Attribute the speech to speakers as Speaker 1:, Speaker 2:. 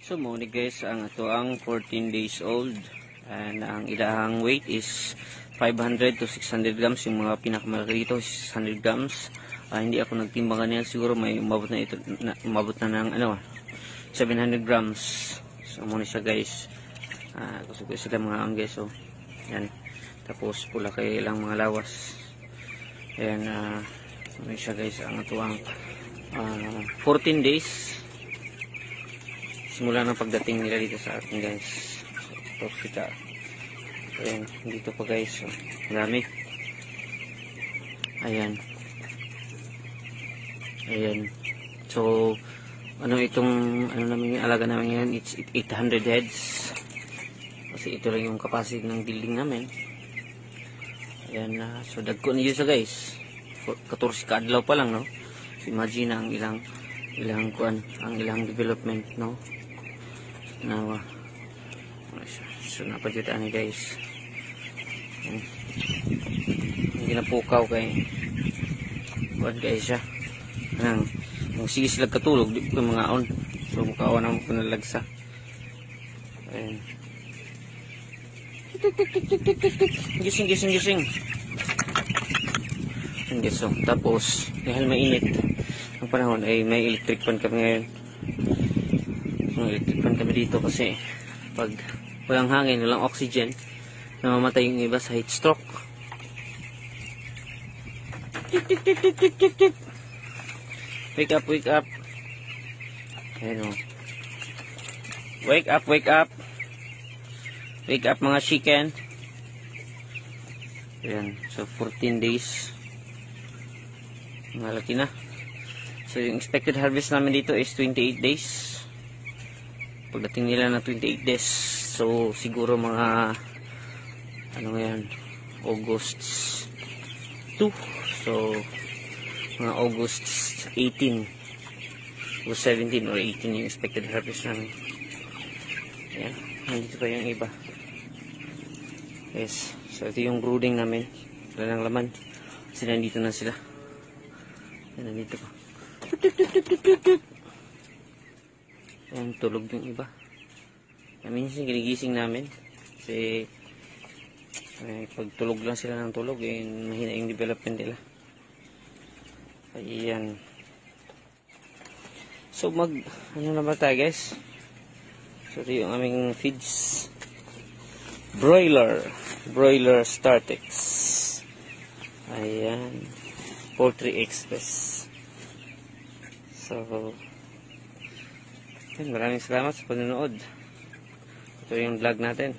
Speaker 1: So muna guys, ang ito ang 14 days old and ang ilang weight is 500 to 600 grams. Yung mga pinakamalaki dito is 100 grams. Hindi ako nagtimbang kanina, siguro may umabot na ito, umabot na ng 700 grams. So muna siya guys. Gusto sila mga ang guys. So yan, tapos pula kay ilang mga lawas. Ayan, muna siya guys, ang ito ang 14 days simula ng pagdating nila dito sa atin guys. So, kita. Ayan, dito pa guys. So, marami. Ayan. Ayan. So, namin yung alaga namin yan, it's 800 heads. Kasi ito lang yung capacity ng building namin. Ayan, so dagko niyo siya guys. 14 kaadlaw pa lang, no? So, imagine ang ilang development, no? Nawa. So napajutaan ni guys. Hindi na pukaw kay buwan guys siya. Yung sige sila katulog di ko mga on. So mukawan ang panalagsa. Ayun. Gising. So, tapos dahil mainit ang panahon ay may electric fan kami ngayon. Electric fan kami dito kasi pag walang hangin, walang oxygen, namamatay yung iba sa heat stroke. Wake up. Ayan o. Wake up. Wake up mga chicken. Ayan. So 14 days. Malaki na. So yung expected harvest namin dito is 28 days. Pagdating nila na 28 days, so siguro mga August 2, so mga August 18 o 17 or 18 yung expected harvest namin. Ayan, nandito pa yung iba. Yes, so ito yung brooding namin. Wala ng laman kasi nandito na sila. Ayan, nandito pa. Ayan, tulog yung iba. Minsan ginigising namin kasi pag tulog lang sila ng tulog mahina yung development nila. Ayan. So ano na ba tayo guys? So ito yung aming feeds. Broiler Startex. Ayan, Poultry Express. So maraming salamat sa panonood. Ito yung vlog natin.